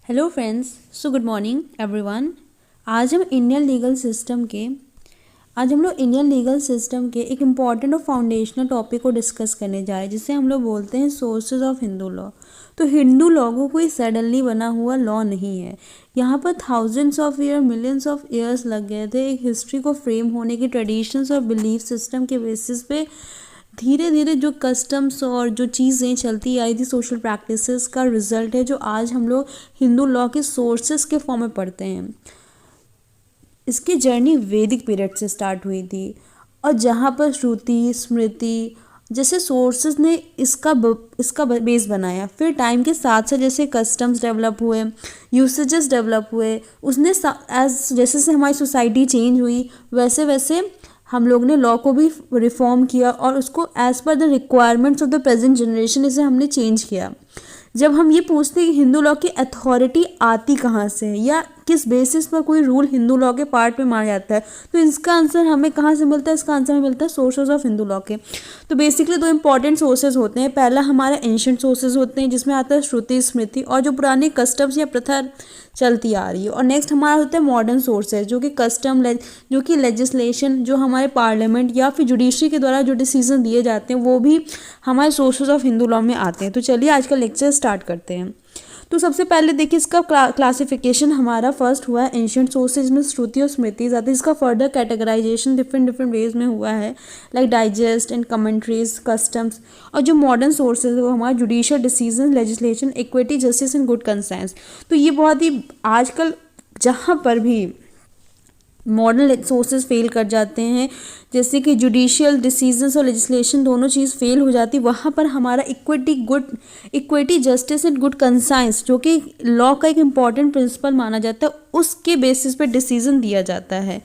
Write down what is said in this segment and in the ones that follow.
Hello friends, so good morning everyone. आज हम Indian legal system के आज हम लोग इंडियन लीगल सिस्टम के एक इम्पॉर्टेंट और फाउंडेशनल टॉपिक को डिस्कस करने जा रहे हैं, जिसे हम लोग बोलते हैं सोर्सेज ऑफ हिंदू लॉ। तो हिंदू लॉ को कोई सडनली बना हुआ लॉ नहीं है। यहाँ पर thousands of year, millions of years लग गए थे एक हिस्ट्री को फ्रेम होने की, ट्रेडिशंस और बिलीफ सिस्टम के बेसिस पे धीरे धीरे जो कस्टम्स और जो चीज़ें चलती आई थी, सोशल प्रैक्टिसेस का रिजल्ट है जो आज हम लोग हिंदू लॉ के सोर्सेस के फॉर्म में पढ़ते हैं। इसकी जर्नी वैदिक पीरियड से स्टार्ट हुई थी, और जहाँ पर श्रुति, स्मृति जैसे सोर्सेज ने इसका बेस बनाया। फिर टाइम के साथ साथ जैसे कस्टम्स डेवलप हुए, यूसेजेस डेवलप हुए, उसने एज जैसे हमारी सोसाइटी चेंज हुई वैसे वैसे हम लोग ने लॉ को भी रिफॉर्म किया और उसको as per the requirements of the present generation इसे हमने चेंज किया। जब हम ये पूछते हैं कि हिंदू लॉ की अथॉरिटी आती कहाँ से है या किस बेसिस पर कोई रूल हिंदू लॉ के पार्ट में माना जाता है, तो इसका आंसर हमें कहाँ से मिलता है? इसका आंसर हमें मिलता है सोर्सेज ऑफ हिंदू लॉ के। तो बेसिकली दो इंपॉर्टेंट सोर्सेज होते हैं। पहला हमारा एंशिएंट सोर्सेज होते हैं, जिसमें आता है श्रुति, स्मृति और जो पुरानी कस्टम्स या प्रथा चलती आ रही है। और नेक्स्ट हमारा होता है मॉडर्न सोर्सेज, जो कि जो कि लेजिस्लेशन, जो हमारे पार्लियामेंट या फिर जुडिशरी के द्वारा जो डिसीजन दिए जाते हैं, वो भी हमारे सोर्सेज ऑफ हिंदू लॉ में आते हैं। तो चलिए आज का लेक्चर स्टार्ट करते हैं। तो सबसे पहले देखिए, इसका क्लासिफिकेशन हमारा फर्स्ट हुआ है एंशिएंट सोर्सेज में श्रुति और स्मृति। आती है इसका फर्दर कैटेगराइजेशन डिफरेंट वेज में हुआ है, like digest and commentaries, customs. और जो मॉडर्न सोर्सेज है वो हमारा judicial decision, legislation, equity, justice and good conscience. तो ये बहुत ही आजकल जहाँ पर भी मॉडर्न सोर्सेज फेल कर जाते हैं, जैसे कि जुडिशियल डिसीजंस और लेजिस्लेशन दोनों चीज़ फेल हो जाती, वहाँ पर हमारा equity, justice and good conscience, जो कि लॉ का एक इम्पॉर्टेंट प्रिंसिपल माना जाता है, उसके बेसिस पे डिसीजन दिया जाता है।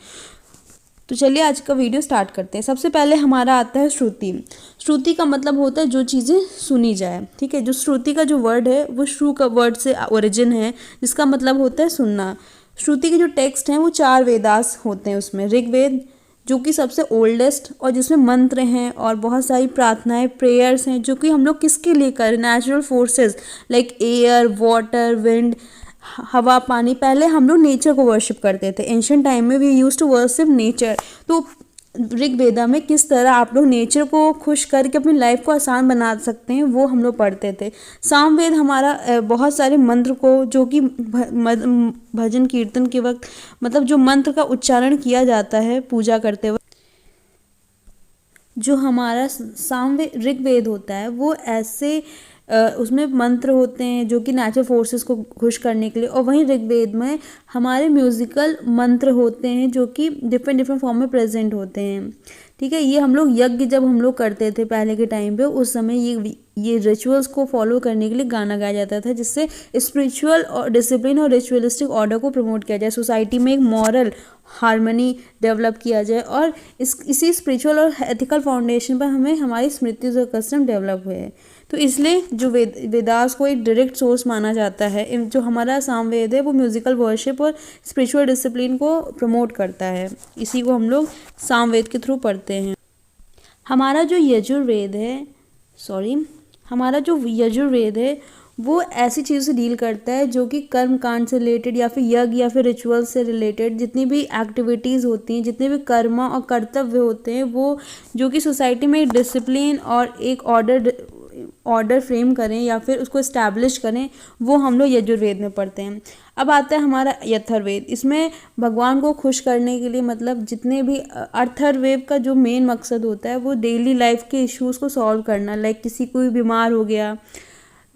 तो चलिए आज का वीडियो स्टार्ट करते हैं। सबसे पहले हमारा आता है श्रुति। श्रुति का मतलब होता है जो चीज़ें सुनी जाए, ठीक है। जो श्रुति का जो वर्ड है वो श्रु का वर्ड से ओरिजिन है, जिसका मतलब होता है सुनना। श्रुति के जो टेक्स्ट हैं वो 4 वेदास होते हैं। उसमें ऋग्वेद, जो कि सबसे ओल्डेस्ट और जिसमें मंत्र हैं और बहुत सारी प्रार्थनाएं, प्रेयर्स हैं, जो कि हम लोग किसके लिए करें? Natural forces like air, water, wind, हवा, पानी। पहले हम लोग नेचर को वर्शिप करते थे। एंशिएंट टाइम में we used to worship nature. तो ऋग्वेदा में किस तरह आप लोग नेचर को खुश करके अपनी लाइफ को आसान बना सकते हैं, वो हम लोग पढ़ते थे। सामवेद हमारा बहुत सारे मंत्र को, जो कि भजन कीर्तन के वक्त, मतलब जो मंत्र का उच्चारण किया जाता है पूजा करते वक्त, जो हमारा सामवेद ऋग्वेद होता है वो ऐसे उसमें मंत्र होते हैं जो कि नेचुरल फोर्सेस को खुश करने के लिए। और वहीं ऋग्वेद में हमारे म्यूजिकल मंत्र होते हैं जो कि डिफरेंट फॉर्म में प्रेजेंट होते हैं, ठीक है। ये हम लोग यज्ञ जब हम लोग करते थे पहले के टाइम पे, उस समय ये रिचुअल्स को फॉलो करने के लिए गाना गाया जाता था, जिससे स्पिरिचुअल और डिसिप्लिन और रिचुअलिस्टिक ऑर्डर को प्रमोट किया जाए, सोसाइटी में एक मॉरल हार्मनी डेवलप किया जाए। और इसी स्पिरिचुअल और एथिकल फाउंडेशन पर हमें हमारी स्मृति और कस्टम डेवलप हुए हैं। तो इसलिए जो वेदास को एक डायरेक्ट सोर्स माना जाता है। जो हमारा सामवेद है वो म्यूजिकल वर्शिप और स्पिरिचुअल डिसिप्लिन को प्रमोट करता है। इसी को हम लोग सामवेद के थ्रू पढ़ते हैं। हमारा जो यजुर्वेद है वो ऐसी चीज़ों से डील करता है जो कि कर्म कांड से रिलेटेड या फिर यज्ञ या फिर रिचुअल से रिलेटेड जितनी भी एक्टिविटीज़ होती हैं, जितने भी कर्म और कर्तव्य होते हैं, वो जो कि सोसाइटी में एक डिसिप्लिन और एक ऑर्डर फ्रेम करें या फिर उसको इस्टेब्लिश करें, वो हम लोग यजुर्वेद में पढ़ते हैं। अब आता है हमारा अथर्ववेद। इसमें भगवान को खुश करने के लिए, मतलब जितने भी अथर्ववेद का जो मेन मकसद होता है वो डेली लाइफ के इश्यूज़ को सॉल्व करना। लाइक किसी कोई बीमार हो गया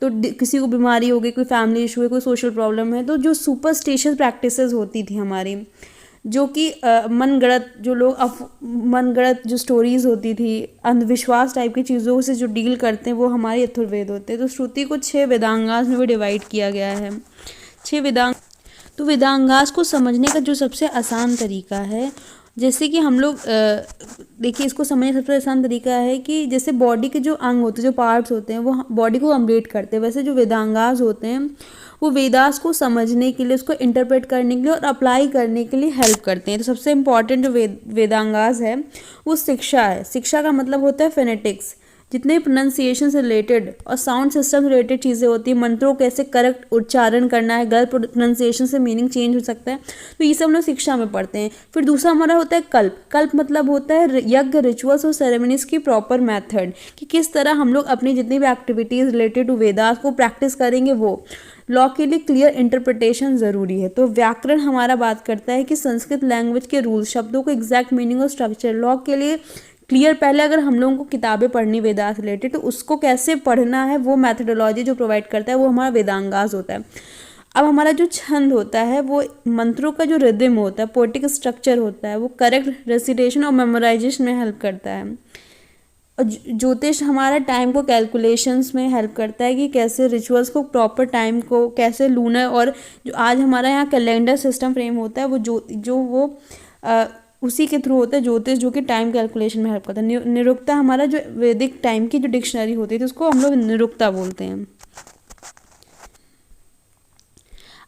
तो किसी को बीमारी हो गई, कोई फैमिली इशू है, कोई सोशल प्रॉब्लम है, तो जो सुपरस्टिशियस प्रैक्टिसेस होती थी हमारी, जो कि मनगढ़ंत जो स्टोरीज होती थी, अंधविश्वास टाइप की चीज़ों से जो डील करते हैं, वो हमारे अथर्ववेद होते हैं। तो श्रुति को 6 वेदांगास में भी डिवाइड किया गया है। 6 वेदांग। तो वेदांगास को समझने का जो सबसे आसान तरीका है, जैसे कि हम लोग देखिए, इसको समझने का सबसे आसान तरीका है कि जैसे बॉडी के जो अंग होते हैं, जो पार्ट्स होते हैं, वो बॉडी को कंप्लीट करते हैं, वैसे जो वेदांगास होते हैं वो वेदास को समझने के लिए, उसको इंटरप्रेट करने के लिए और अप्लाई करने के लिए हेल्प करते हैं। तो सबसे इम्पॉर्टेंट जो वेदांगास है वो शिक्षा है। शिक्षा का मतलब होता है फेनेटिक्स, जितने प्रोनाउंसिएशन से रिलेटेड और साउंड सिस्टम से रिलेटेड चीज़ें होती हैं, मंत्रों कैसे करेक्ट उच्चारण करना है, गलत प्रोनाउंसिएशन से मीनिंग चेंज हो सकता है, तो ये सब हम लोग शिक्षा में पढ़ते हैं। फिर दूसरा हमारा होता है कल्प। कल्प मतलब होता है यज्ञ, रिचुअल्स और सेरेमनीज की प्रॉपर मेथड, कि किस तरह हम लोग अपनी जितनी भी एक्टिविटीज़ रिलेटेड टू वेदास को प्रैक्टिस करेंगे। वो लॉ के लिए क्लियर इंटरप्रिटेशन ज़रूरी है। तो व्याकरण हमारा बात करता है कि संस्कृत लैंग्वेज के रूल्स, शब्दों को एग्जैक्ट मीनिंग और स्ट्रक्चर लॉ के लिए क्लियर। पहले अगर हम लोगों को किताबें पढ़नी वेदास रिलेटेड, तो उसको कैसे पढ़ना है, वो मैथडोलॉजी जो प्रोवाइड करता है वो हमारा वेदांगास होता है। अब हमारा जो छंद होता है, वो मंत्रों का जो रिदम होता है, पोएटिक स्ट्रक्चर होता है, वो करेक्ट रेसिटेशन और मेमोराइजेशन में हेल्प करता है। और ज्योतिष हमारा टाइम को कैलकुलेशंस में हेल्प करता है कि कैसे रिचुअल्स को प्रॉपर टाइम को कैसे लूनर, और जो आज हमारा यहाँ कैलेंडर सिस्टम फ्रेम होता है, वो वो उसी के थ्रू होता है ज्योतिष, जो कि टाइम कैलकुलेशन में हेल्प करता है। निरुक्ता हमारा जो वैदिक टाइम की जो डिक्शनरी होती है, तो उसको हम लोग निरुक्ता बोलते हैं।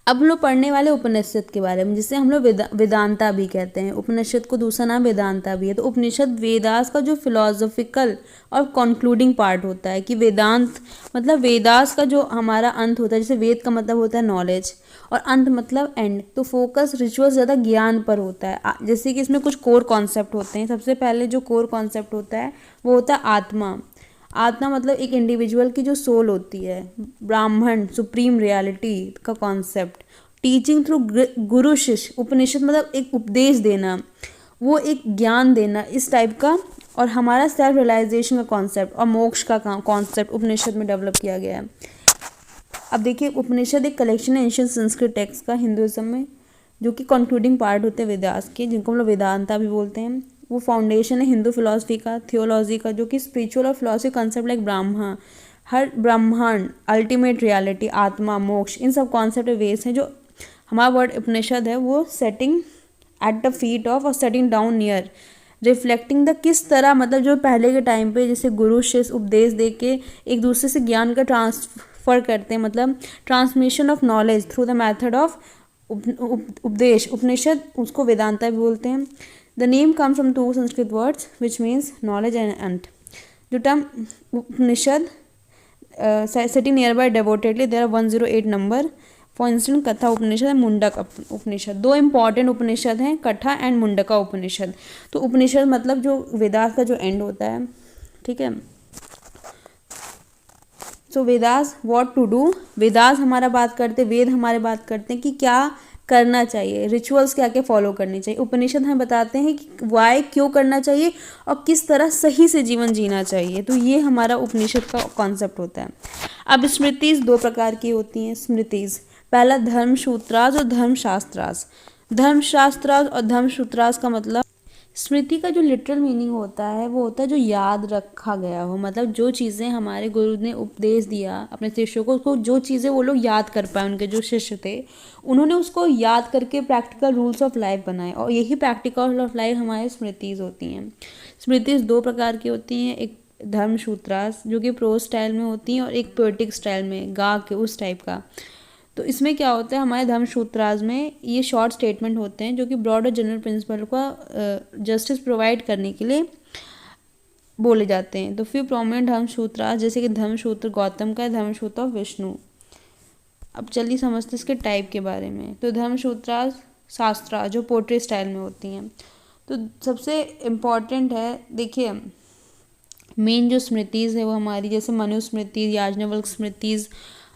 अब हम लोग पढ़ने वाले उपनिषद के बारे में, जिसे हम लोग वेदांता भी कहते हैं। उपनिषद को दूसरा नाम वेदांता भी है। तो उपनिषद वेदास का जो फिलोसॉफिकल और कंक्लूडिंग पार्ट होता है, कि वेदांत मतलब वेदास का जो हमारा अंत होता है। जैसे वेद का मतलब होता है नॉलेज और अंत मतलब एंड, तो फोकस रिचुअल ज़्यादा ज्ञान पर होता है। जैसे कि इसमें कुछ कोर कॉन्सेप्ट होते हैं। सबसे पहले जो कोर कॉन्सेप्ट होता है वो होता है आत्मा। आत्मा मतलब एक इंडिविजुअल की जो सोल होती है। ब्राह्मण सुप्रीम रियलिटी का कॉन्सेप्ट। टीचिंग थ्रू गुरु शिष्य। उपनिषद मतलब एक उपदेश देना, वो एक ज्ञान देना, इस टाइप का। और हमारा सेल्फ रियलाइजेशन का कॉन्सेप्ट और मोक्ष का कॉन्सेप्ट उपनिषद में डेवलप किया गया है। अब देखिए, उपनिषद एक कलेक्शन है एंशिएंट संस्कृत टेक्स्ट का हिंदुइज्म में, जो कि कंक्लूडिंग पार्ट होते हैं वेदास के, जिनको हम लोग वेदांता भी बोलते हैं। वो फाउंडेशन है हिंदू फिलॉसफी का, थियोलॉजी का, जो कि स्पिरिचुअल और फिलॉसफी कंसेप्ट लाइक ब्रह्मा, हर ब्रह्मांड, अल्टीमेट रियलिटी, आत्मा, मोक्ष, इन सब कॉन्सेप्ट वेस हैं। जो हमारा वर्ड उपनिषद है, वो setting at the feet of और setting down near, reflecting the किस तरह, मतलब जो पहले के टाइम पे जैसे गुरु शिष्य उपदेश दे के एक दूसरे से ज्ञान का ट्रांसफर करते हैं, मतलब transmission of knowledge through the method of उपदेश। उपनिषद उसको वेदांता भी बोलते हैं। The name comes from two Sanskrit words which means knowledge and ant. The term Upanishad sitting nearby devotedly, there are 108 number. For instance, कथा उपनिषद and Mundaka उपनिषद, दो important उपनिषद हैं, कथा and Mundka उपनिषद। तो उपनिषद मतलब जो वेदास का जो एंड होता है, ठीक है। So Vedas what to do, Vedas हमारा बात करते, वेद हमारे बात करते हैं कि क्या करना चाहिए, रिचुअल्स क्या क्या फॉलो करनी चाहिए। उपनिषद हमें बताते हैं कि वाई, क्यों करना चाहिए और किस तरह सही से जीवन जीना चाहिए। तो ये हमारा उपनिषद का कॉन्सेप्ट होता है। अब स्मृतिज दो प्रकार की होती हैं। स्मृतिज, पहला धर्मसूत्रास और धर्मशास्त्रास। धर्मशास्त्रास और धर्मसूत्रास का मतलब, स्मृति का जो लिटरल मीनिंग होता है वो होता है जो याद रखा गया हो, मतलब जो चीज़ें हमारे गुरु ने उपदेश दिया अपने शिष्यों को, उसको जो चीज़ें वो लोग याद कर पाए, उनके जो शिष्य थे उन्होंने उसको याद करके प्रैक्टिकल रूल्स ऑफ लाइफ बनाए, और यही प्रैक्टिकल ऑफ लाइफ हमारे स्मृतिज होती हैं। स्मृतिज दो प्रकार की होती हैं, एक धर्मसूत्रास जो कि प्रोज स्टाइल में होती हैं, और एक पोएटिक स्टाइल में गा के उस टाइप का। तो इसमें क्या होता है, हमारे धर्मसूत्रास में ये शॉर्ट स्टेटमेंट होते हैं जो कि ब्रॉड और जनरल प्रिंसिपल का जस्टिस प्रोवाइड करने के लिए बोले जाते हैं। तो फिर प्रोमिनेंट धर्मसूत्रास, जैसे कि धर्मसूत्र गौतम का, धर्मसूत्र ऑफ विष्णु। अब चलिए समझते इसके टाइप के बारे में। तो धर्मसूत्रास शास्त्रा जो पोट्री स्टाइल में होती हैं। तो सबसे इम्पॉर्टेंट है, देखिए मेन जो स्मृतिज है वो हमारी, जैसे मनुस्मृति, याज्ञवल्क्य स्मृतिज,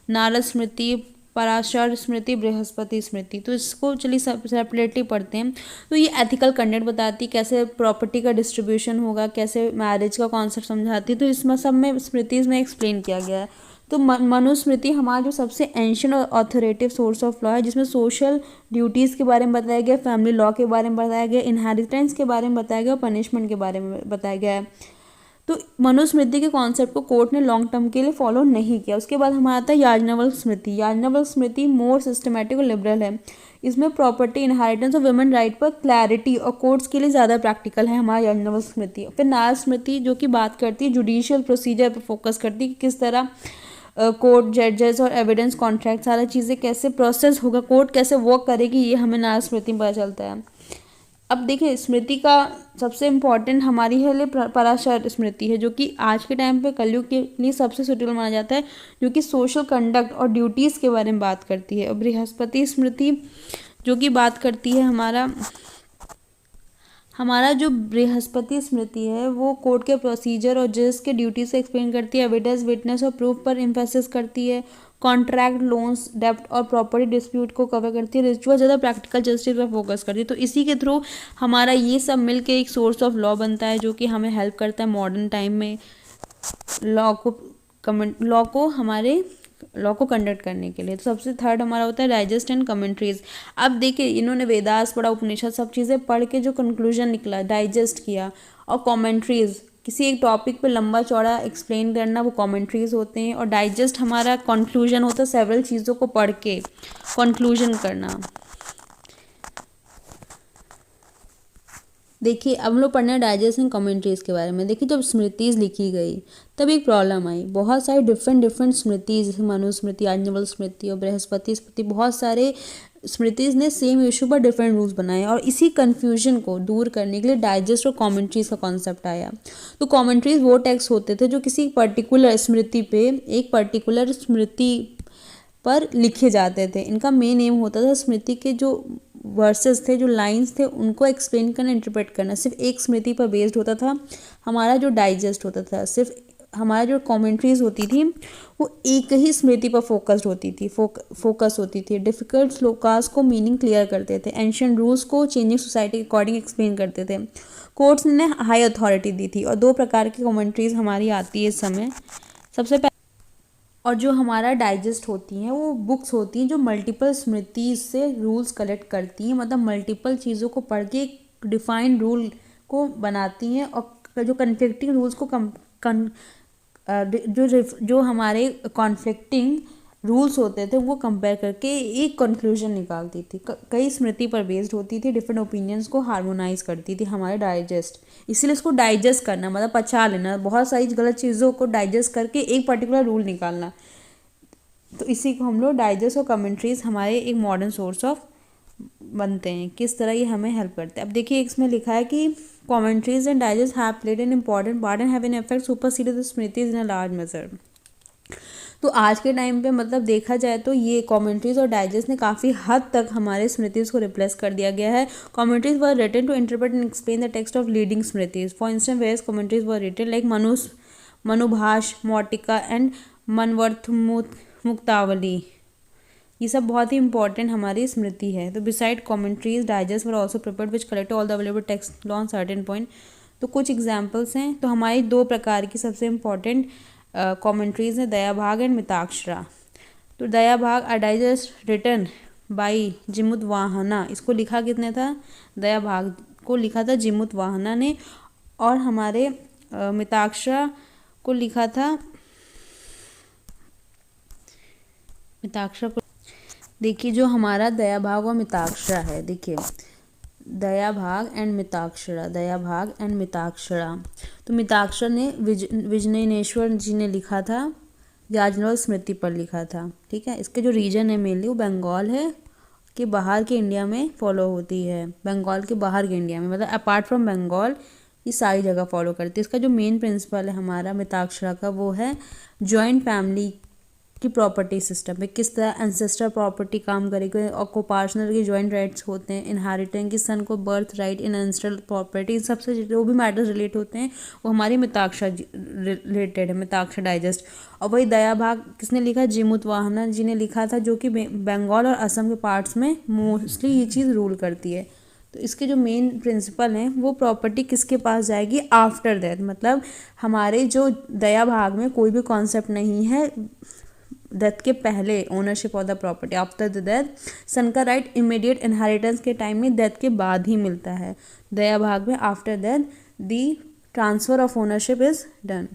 नारद स्मृति, पराशर स्मृति, बृहस्पति स्मृति। तो इसको चलिए सेपरेटली पढ़ते हैं। तो ये एथिकल कंडक्ट बताती है, कैसे प्रॉपर्टी का डिस्ट्रीब्यूशन होगा, कैसे मैरिज का कॉन्सेप्ट समझाती है। तो इसमें सब में स्मृतिज में एक्सप्लेन किया गया है। तो मनुस्मृति हमारा जो सबसे एंशिएंट और ऑथोरेटिव सोर्स ऑफ लॉ है, जिसमें सोशल ड्यूटीज़ के बारे में बताया गया, फैमिली लॉ के बारे में बताया गया, इनहेरिटेंस के बारे में बताया गया और पनिशमेंट के बारे में बताया गया है। तो मनुस्मृति के कॉन्सेप्ट को कोर्ट ने लॉन्ग टर्म के लिए फॉलो नहीं किया। उसके बाद हमारा आता है याज्ञवल्क्य स्मृति। याज्ञवल्क्य स्मृति मोर सिस्टमैटिक और लिबरल है। इसमें प्रॉपर्टी, इनहेरिटेंस और वुमेन राइट पर क्लैरिटी और कोर्ट्स के लिए ज़्यादा प्रैक्टिकल है हमारा याज्ञवल्क्य स्मृति। फिर नारद स्मृति जो कि बात करती है जुडिशियल प्रोसीजर पर फोकस करती है कि किस तरह कोर्ट, जजेस और एविडेंस, कॉन्ट्रैक्ट, सारी चीज़ें कैसे प्रोसेस होगा, कोर्ट कैसे वर्क करेगी, ये हमें नारद स्मृति में पता चलता है। अब देखिए स्मृति का सबसे इम्पोर्टेंट हमारी है पराशर स्मृति है, जो कि आज के टाइम पे कलयुग के लिए सबसे सुटेबल माना जाता है, जो कि सोशल कंडक्ट और ड्यूटीज़ के बारे में बात करती है। और बृहस्पति स्मृति जो कि बात करती है हमारा जो बृहस्पति स्मृति है वो कोर्ट के प्रोसीजर और जज के ड्यूटी से एक्सप्लेन करती है, एविडेंस विटनेस और प्रूफ पर एम्फेसिस करती है, कॉन्ट्रैक्ट लोन्स डेप्ट और प्रॉपर्टी डिस्प्यूट को कवर करती है, रिचुअल ज़्यादा प्रैक्टिकल जस्टिस पर फोकस करती है। तो इसी के थ्रू हमारा ये सब मिलके एक सोर्स ऑफ लॉ बनता है, जो कि हमें हेल्प करता है मॉडर्न टाइम में लॉ को कंडक्ट करने के लिए। तो सबसे थर्ड हमारा होता है डाइजेस्ट एंड कमेंट्रीज। अब देखिए इन्होंने वेदास पढ़ा, उपनिषद, सब चीज़ें पढ़ के जो कंक्लूजन निकला, डाइजेस्ट किया, और कमेंट्रीज किसी एक टॉपिक पे लंबा चौड़ा एक्सप्लेन करना, वो कमेंट्रीज होते हैं। और डाइजेस्ट हमारा कंक्लूजन होता है, सेवरल चीज़ों को पढ़ के कंक्लूजन करना। देखिए अब हम लोग पढ़ना है डाइजेस्ट एंड कमेंट्रीज के बारे में। देखिए जब स्मृतिज लिखी गई तब एक प्रॉब्लम आई, बहुत सारी डिफरेंट स्मृतिज, जैसे मनुस्मृति, याज्ञवल्क्य स्मृति और बृहस्पति स्मृति, बहुत सारे स्मृतिज ने सेम इशू पर डिफरेंट रूल्स बनाए। और इसी कन्फ्यूजन को दूर करने के लिए डाइजेस्ट और कमेंट्रीज का कॉन्सेप्ट आया। तो कमेंट्रीज वो टेक्स्ट होते थे जो किसी पर्टिकुलर स्मृति पे, एक पर्टिकुलर स्मृति पर लिखे जाते थे। इनका मेन एम होता था स्मृति के जो वर्सेस थे, जो लाइंस थे, उनको एक्सप्लेन करना, इंटरप्रेट करना। सिर्फ एक स्मृति पर बेस्ड होता था हमारा जो डाइजेस्ट होता था। सिर्फ हमारा जो कमेंट्रीज होती थी वो एक ही स्मृति पर फोकस होती थी। डिफिकल्ट श्लोकास को मीनिंग क्लियर करते थे, एंशियंट रूल्स को चेंजिंग सोसाइटी के अकॉर्डिंग एक्सप्लेन करते थे। कोर्ट्स ने हाई अथॉरिटी दी थी। और दो प्रकार की कमेंट्रीज हमारी आती है इस समय। सबसे पहले और जो हमारा डाइजेस्ट होती हैं वो बुक्स होती हैं जो मल्टीपल स्मृति से रूल्स कलेक्ट करती हैं, मतलब मल्टीपल चीज़ों को पढ़ के एक डिफाइंड रूल को बनाती हैं। और जो कन्फ्लिक्टिंग रूल्स को जो हमारे कॉन्फ्लिक्टिंग रूल्स होते थे उनको कंपेयर करके एक कंक्लूजन निकालती थी। कई स्मृति पर बेस्ड होती थी, डिफरेंट ओपिनियंस को हार्मोनाइज करती थी हमारे डाइजेस्ट। इसीलिए इसको डाइजेस्ट करना मतलब पचा लेना, बहुत सारी गलत चीज़ों को डाइजेस्ट करके एक पर्टिकुलर रूल निकालना। तो इसी को हम लोग डाइजेस्ट और कमेंट्रीज हमारे एक मॉडर्न सोर्स ऑफ बनते हैं, किस तरह ये हमें हेल्प करते हैं। अब देखिए इसमें लिखा है कि commentaries and digest have played an important part and have an effect superseded the smritis in a large major. तो आज के टाइम पे मतलब देखा जाए तो ये कमेंट्रीज और डाइजेस्ट ने काफ़ी हद तक हमारे स्मृतिज को रिप्लेस कर दिया गया है। Commentaries were written to interpret and explain the text of leading smritis. For instance various commentaries were written like Manubhashya, मौटिका एंड मनवर्थ मुक्तावली। ये सब बहुत ही इंपॉर्टेंट हमारी स्मृति है। तो besides commentaries digest were also prepared which collect all the available text law on certain point. तो कुछ एग्जाम्पल्स हैं। तो हमारी दो प्रकार की सबसे इम्पॉर्टेंट कमेंट्रीज हैं, दया भाग एंड मिताक्षरा। तो दया भाग अ डाइजेस्ट रिटन बाई जिमुत वाहना, इसको लिखा किसने था? दया भाग को लिखा था जिमुत वाहना ने। और हमारे मिताक्षरा को लिखा था देखिए जो हमारा दया भाग और मिताक्षरा है, देखिए दया भाग एंड मिताक्षरा। तो मिताक्षरा ने विजयनेश्वर जी ने लिखा था, याज्ञवल्क्य स्मृति पर लिखा था। ठीक है, इसके जो रीजन है मेनली वो बंगाल है कि बाहर के इंडिया में फॉलो होती है, बंगाल के बाहर के इंडिया में, मतलब अपार्ट फ्रॉम बंगाल ये सारी जगह फॉलो करती है। इसका जो मेन प्रिंसिपल है हमारा मिताक्षरा का वो है जॉइंट फैमिली की प्रॉपर्टी सिस्टम पे, किस तरह एंसेस्टर प्रॉपर्टी काम करेगी और को पार्टनर के जॉइंट राइट्स होते हैं, इनहेरिटेंस की सन को बर्थ राइट इन एंसेस्ट्रल प्रॉपर्टी, इन सबसे जो भी मैटर्स रिलेट होते हैं वो हमारी मिताक्षरा रिलेटेड है, मिताक्षरा डाइजेस्ट। और वही दया भाग किसने लिखा? जिमुत वाहना जी ने लिखा था, जो कि बंगाल और असम के पार्ट्स में मोस्टली ये चीज़ रूल करती है। तो इसके जो मेन प्रिंसिपल हैं वो प्रॉपर्टी किसके पास जाएगी? After death. मतलब हमारे जो दया भाग में कोई भी कॉन्सेप्ट नहीं है डेथ के पहले ownership of the property. After the death son का राइट इमीडिएट इनहेरिटेंस के टाइम में डेथ के बाद ही मिलता है। दया भाग में after death the transfer of ownership is done.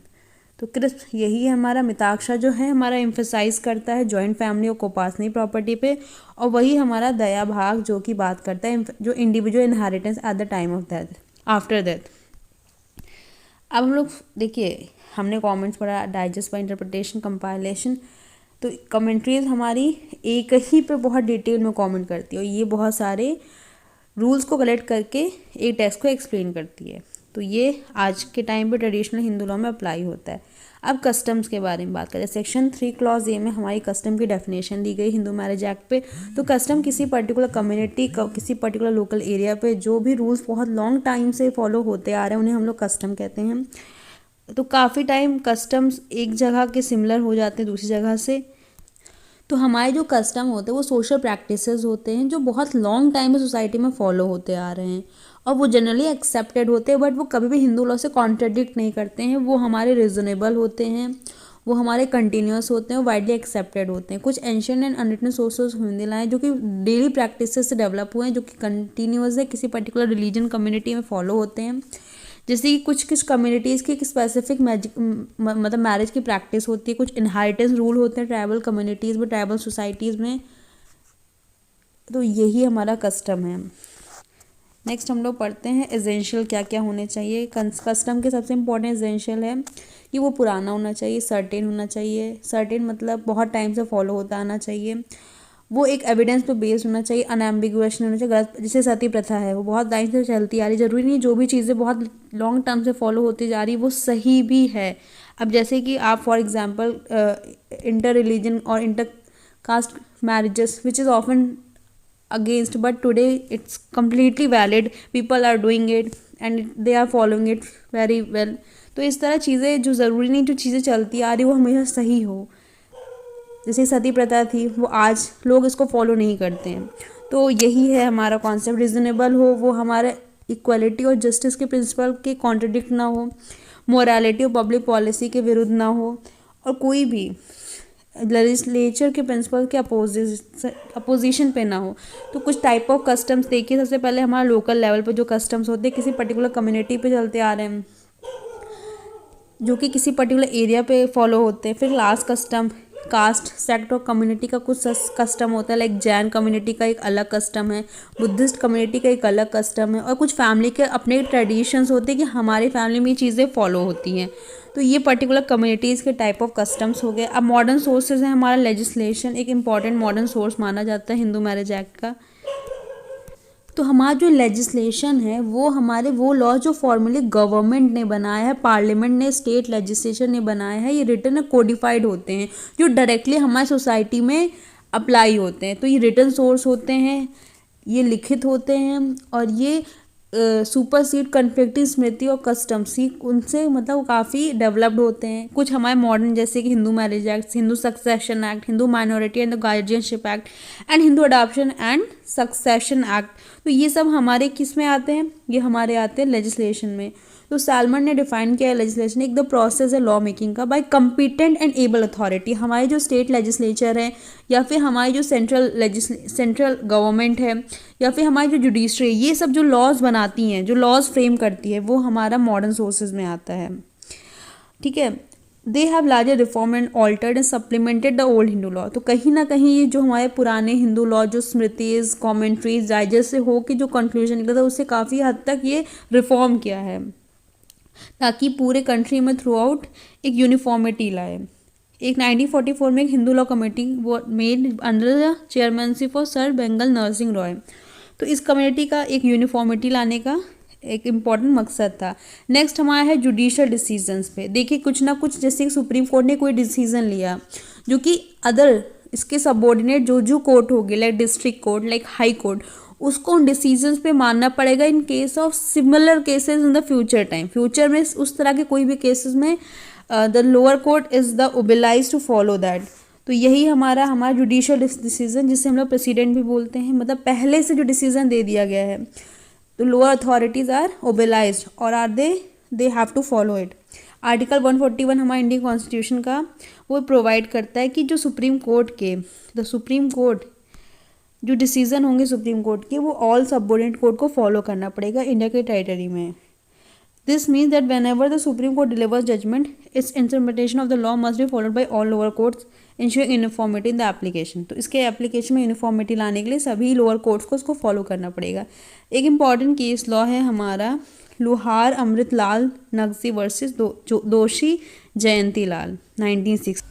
तो क्रिस्प यही है हमारा मिताक्षरा जो है हमारा एम्फेसाइज करता है जॉइंट फैमिली और कोपासनी प्रॉपर्टी पे। और वही हमारा दया भाग जो कि बात करता है जो individual inheritance at the time of death, after death. अब हम लोग देखिए हमने कमेंट्स पढ़ा, डाइजेस्ट बाय इंटरप्रिटेशन, कंपाइलेशन। तो कमेंट्रीज हमारी एक ही पे बहुत डिटेल में कमेंट करती है और ये बहुत सारे रूल्स को कलेक्ट करके एक टेक्स्ट को एक्सप्लेन करती है। तो ये आज के टाइम पे ट्रेडिशनल हिंदू लॉ में अप्लाई होता है। अब कस्टम्स के बारे में बात करें, सेक्शन 3 क्लॉज ए में हमारी कस्टम की डेफिनेशन दी गई हिंदू मैरिज एक्ट पे। तो कस्टम किसी पर्टिकुलर कम्युनिटी का, किसी पर्टिकुलर लोकल एरिया पे जो भी रूल्स बहुत लॉन्ग टाइम से फॉलो होते आ रहे हैं उन्हें हम लोग कस्टम कहते हैं। तो काफ़ी टाइम कस्टम्स एक जगह के सिमिलर हो जाते हैं दूसरी जगह से। तो हमारे जो कस्टम होते हैं वो सोशल प्रैक्टिसेस होते हैं जो बहुत लॉन्ग टाइम में सोसाइटी में फॉलो होते आ रहे हैं और वो जनरली एक्सेप्टेड होते हैं, बट वो कभी भी हिंदू लॉ से कॉन्ट्रडिक्ट नहीं करते हैं। वो हमारे रिजनेबल होते हैं, वो हमारे कंटिन्यूस होते हैं, वाइडली एक्सेप्टेड होते हैं। कुछ ancient and unwritten sources Hindi law हैं जो कि डेली प्रैक्टिसेस से डेवलप हुए हैं, जो कि कंटिन्यूस है, किसी पर्टिकुलर रिलीजन कम्युनिटी में फॉलो होते हैं। जैसे कि कुछ कुछ कम्युनिटीज़ की एक स्पेसिफिक मतलब मैरिज की प्रैक्टिस होती है, कुछ इनहेरिटेंस रूल होते हैं ट्राइबल कम्युनिटीज़ में, ट्राइबल सोसाइटीज़ में। तो यही हमारा कस्टम है। नेक्स्ट हम लोग पढ़ते हैं एसेंशियल क्या क्या होने चाहिए। कस्टम के सबसे इम्पोर्टेंट एसेंशियल है कि वो पुराना होना चाहिए, सर्टेन होना चाहिए। सर्टेन मतलब बहुत टाइम से फॉलो होता आना चाहिए। वो एक एविडेंस पे बेस्ड होना चाहिए, अनएम्बिगुअस नहीं होना चाहिए। गलत, जैसे सती प्रथा है वो बहुत टाइम से चलती आ रही, जरूरी नहीं जो भी चीज़ें बहुत लॉन्ग टर्म से फॉलो होती जा रही वो सही भी है। अब जैसे कि आप फॉर एग्जांपल इंटर रिलीजन और inter caste marriages which is often against, but today it's completely valid, people are doing it and they are following it very well। तो इस तरह चीज़ें जो ज़रूरी नहीं जो चीज़ें चलती आ रही वो हमेशा सही हो। जैसे सती प्रथा थी वो आज लोग इसको फॉलो नहीं करते हैं। तो यही है हमारा कॉन्सेप्ट, रिजनेबल हो, वो हमारे इक्वलिटी और जस्टिस के प्रिंसिपल के कॉन्ट्रडिक्ट ना हो, मोरालिटी और पब्लिक पॉलिसी के विरुद्ध ना हो, और कोई भी लेजिस्लेचर के प्रिंसिपल के अपोजिशन पे ना हो। तो कुछ टाइप ऑफ कस्टम्स देखिए। सबसे पहले हमारा लोकल लेवल पे जो कस्टम्स होते हैं किसी पर्टिकुलर कम्युनिटी पे चलते आ रहे हैं, जो कि किसी पर्टिकुलर एरिया पे फॉलो होते हैं। फिर लास्ट कस्टम कास्ट सेक्ट और कम्युनिटी का कुछ कस्टम होता है, लाइक जैन कम्युनिटी का एक अलग कस्टम है, बुद्धिस्ट कम्युनिटी का एक अलग कस्टम है, और कुछ फैमिली के अपने ट्रेडिशंस होते हैं कि हमारी फैमिली में ये चीज़ें फॉलो होती हैं। तो ये पर्टिकुलर कम्युनिटीज़ के टाइप ऑफ कस्टम्स हो गए। अब मॉडर्न सोर्सेज है हमारा लेजिस्लेशन, एक इम्पॉर्टेंट मॉडर्न सोर्स माना जाता है हिंदू मैरिज एक्ट का। तो हमारा जो लेजिस्लेशन है वो हमारे वो लॉ जो फॉर्मली गवर्नमेंट ने बनाया है, पार्लियामेंट ने, स्टेट लेजिस्लेशन ने बनाया है, ये रिटन कोडिफाइड होते हैं जो डायरेक्टली हमारी सोसाइटी में अप्लाई होते हैं। तो ये रिटन सोर्स होते हैं, ये लिखित होते हैं, और ये सुपरसीड कन्फ्लिक्टिंग स्मृति और कस्टम सी उनसे मतलब काफ़ी डेवलप्ड होते हैं। कुछ हमारे मॉडर्न जैसे कि Hindu marriage act, Hindu succession act, Hindu minority and guardianship act and Hindu adoption and succession act. तो ये सब हमारे किस में आते हैं, ये हमारे आते हैं लेजिस्लेशन में। तो सैलमन ने डिफाइन किया है लेजिस्लेशन एक द प्रोसेस है लॉ मेकिंग का by competent and able authority. हमारी जो स्टेट लेजिस्लेचर है या फिर हमारी जो सेंट्रल गवर्नमेंट है या फिर हमारी जो जुडिशरी है, ये सब जो लॉज बनाती हैं, जो लॉज फ्रेम करती है, वो हमारा मॉडर्न सोर्सेज में आता है। ठीक है, they have larger reform and altered and supplemented the old Hindu law. तो कहीं ना कहीं ये जो हमारे पुराने हिंदू लॉ जो स्मृतिज, कॉमेंट्रीज, डाइजेस्ट से हो के जो कंक्लूजन निकला था उससे काफ़ी हद तक ये रिफॉर्म किया है ताकि पूरे कंट्री में थ्रू आउट एक यूनिफॉर्मिटी लाए। एक 1944 में एक हिंदू लॉ कमेटी वो made under the chairmanship of sir Benegal Narsingh Roy. तो इस कम्युनिटी का एक यूनिफॉर्मिटी लाने का एक इम्पॉर्टेंट मकसद था। नेक्स्ट हमारा है जुडिशियल डिसीजंस पे। देखिए कुछ ना कुछ, जैसे सुप्रीम कोर्ट ने कोई डिसीजन लिया जो कि अदर इसके सबऑर्डिनेट जो कोर्ट होगी, like district court, like high court, उसको उन डिसीजंस पे मानना पड़ेगा in case of similar cases in the future time. Future में उस तरह के कोई भी केसेस में the lower court is the obliged to follow that. तो यही हमारा जुडिशियल डिसीजन, जिसे हम लोग प्रेसिडेंट भी बोलते हैं, मतलब पहले से जो डिसीजन दे दिया गया है तो लोअर अथॉरिटीज़ आर ओबिलाइज्ड और are they have to follow it. Article 141 हमारे इंडियन कॉन्स्टिट्यूशन का वो प्रोवाइड करता है कि जो सुप्रीम कोर्ट जो डिसीजन होंगे सुप्रीम कोर्ट के, वो ऑल सबऑर्डिनेट कोर्ट को फॉलो करना पड़ेगा इंडिया के टेरिटरी में। This means that whenever the supreme court delivers judgement, its interpretation of the law must be followed by all lower courts ensuring uniformity in the application. तो इसके application में uniformity लाने के लिए सभी lower courts को उसको follow करना पड़ेगा। एक इम्पॉर्टेंट केस लॉ है हमारा लोहार अमृतलाल नगजी वर्सेस दोषी जयंती लाल 1960।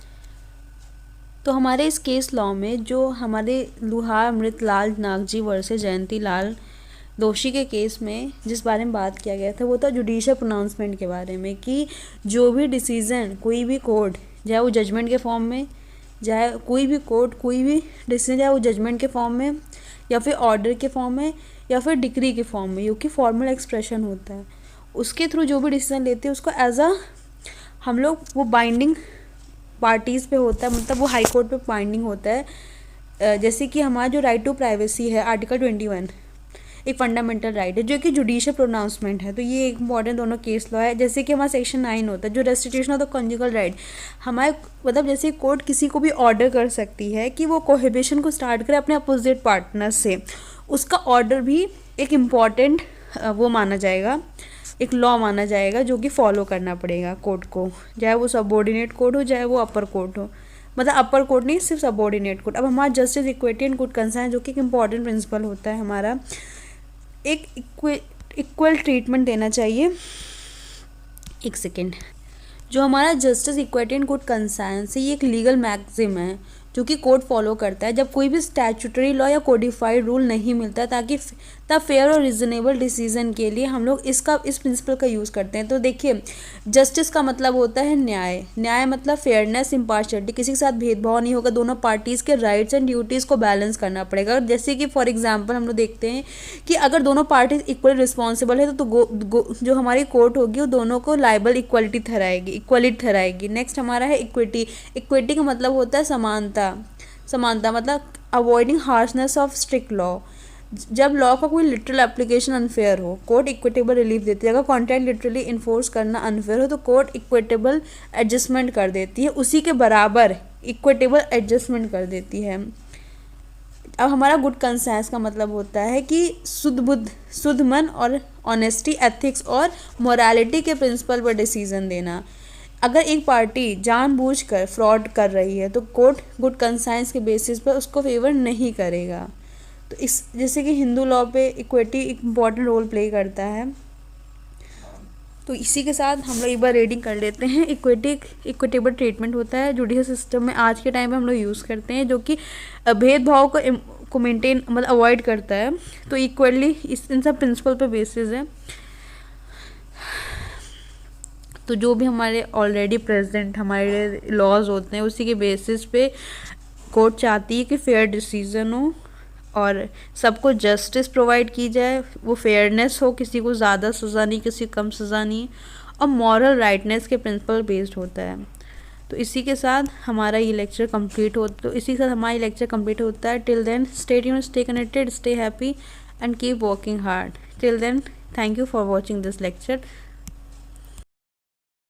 तो हमारे इस केस लॉ में जो हमारे लोहार अमृतलाल नागजी वर्सेस जयंती लाल दोषी के केस में जिस बारे में बात किया गया था वो था जुडिशियल प्रोनाउंसमेंट के बारे में, कि जो भी डिसीज़न कोई भी कोर्ट, चाहे वो जजमेंट के फॉर्म में, चाहे कोई भी कोर्ट कोई भी डिसीजन, चाहे वो जजमेंट के फॉर्म में या फिर ऑर्डर के फॉर्म में या फिर डिक्री के फॉर्म में, जो कि फॉर्मल एक्सप्रेशन होता है, उसके थ्रू जो भी डिसीजन लेते हैं उसको एज अ हम लोग वो बाइंडिंग पार्टीज़ पे होता है, मतलब वो हाई कोर्ट पे बाइंडिंग होता है। जैसे कि हमारा जो राइट टू प्राइवेसी है आर्टिकल 21 एक फंडामेंटल राइट है जो कि जुडिशियल प्रोनाउंसमेंट है, तो ये एक इंपॉर्टेंट दोनों केस लॉ है। जैसे कि हमारा सेक्शन 9 होता है जो restitution of the conjugal right, हमारे मतलब जैसे कोर्ट किसी को भी ऑर्डर कर सकती है कि वो कोहिबिशन को स्टार्ट करे अपने अपोजिट पार्टनर से, उसका ऑर्डर भी एक इम्पॉर्टेंट वो माना जाएगा, एक लॉ माना जाएगा जो कि फॉलो करना पड़ेगा कोर्ट को, चाहे वो सबऑर्डिनेट कोर्ट हो चाहे वो अपर कोर्ट हो, मतलब अपर कोर्ट नहीं सिर्फ सबऑर्डिनेट कोर्ट। अब हमारा justice equity and good concern जो कि एक इम्पॉर्टेंट प्रिंसिपल होता है हमारा, एक इक्वल ट्रीटमेंट देना चाहिए। एक सेकेंड, जो हमारा justice equity and good concern ये एक लीगल मैक्सिम है जो कि कोर्ट फॉलो करता है जब कोई भी स्टैट्यूटरी लॉ या कोडिफाइड रूल नहीं मिलता, ताकि तब फेयर और रिजनेबल डिसीजन के लिए हम लोग इस प्रिंसिपल का यूज़ करते हैं। तो देखिए, जस्टिस का मतलब होता है न्याय, न्याय मतलब फेयरनेस, इम्पार्शियलिटी, किसी के साथ भेदभाव नहीं होगा, दोनों पार्टीज़ के राइट्स एंड ड्यूटीज़ को बैलेंस करना पड़ेगा। जैसे कि फॉर एग्जाम्पल हम लोग देखते हैं कि अगर दोनों पार्टीज इक्वली रिस्पॉन्सिबल है तो जो हमारी कोर्ट होगी वो दोनों को लाइबल इक्वलिटी ठहराएगी। नेक्स्ट हमारा है इक्विटी। इक्विटी का मतलब होता है समानता मतलब avoiding harshness of strict law. जब लॉ का कोई लिटरल एप्लीकेशन अनफेयर हो, कोर्ट इक्विटेबल रिलीफ देती है। अगर कॉन्ट्रैक्ट लिटरली इन्फोर्स करना अनफेयर हो तो कोर्ट इक्विटेबल एडजस्टमेंट कर देती है, उसी के बराबर इक्विटेबल एडजस्टमेंट कर देती है। अब हमारा गुड कंसेंस का मतलब होता है कि शुद्ध मन और ऑनेस्टी, एथिक्स और मोरालिटी के प्रिंसिपल पर डिसीजन देना। अगर एक पार्टी जानबूझकर फ्रॉड कर रही है तो कोर्ट गुड कंसेंस के बेसिस पर उसको फेवर नहीं करेगा। तो इस जैसे कि हिंदू लॉ पे इक्विटी एक इम्पॉर्टेंट रोल प्ले करता है। तो इसी के साथ हम लोग एक बार रीडिंग कर लेते हैं। इक्विटेबल ट्रीटमेंट होता है जुडिशियल सिस्टम में आज के टाइम में हम लोग यूज़ करते हैं, जो कि भेदभाव को मेंटेन मतलब अवॉइड करता है। तो इक्वली इन सब प्रिंसिपल पे बेसिस है। तो जो भी हमारे ऑलरेडी प्रेजेंट हमारे लॉज होते हैं उसी के बेसिस पे कोर्ट चाहती है कि फेयर डिसीजन हो और सबको जस्टिस प्रोवाइड की जाए, वो फेयरनेस हो, किसी को ज़्यादा सज़ा नहीं किसी कम सज़ा नहीं, और मॉरल राइटनेस के प्रिंसिपल बेस्ड होता है। तो इसी के साथ हमारा ये लेक्चर कंप्लीट होता है। Till then stay tuned, stay connected, stay happy and keep working hard. Till then thank you for watching this lecture.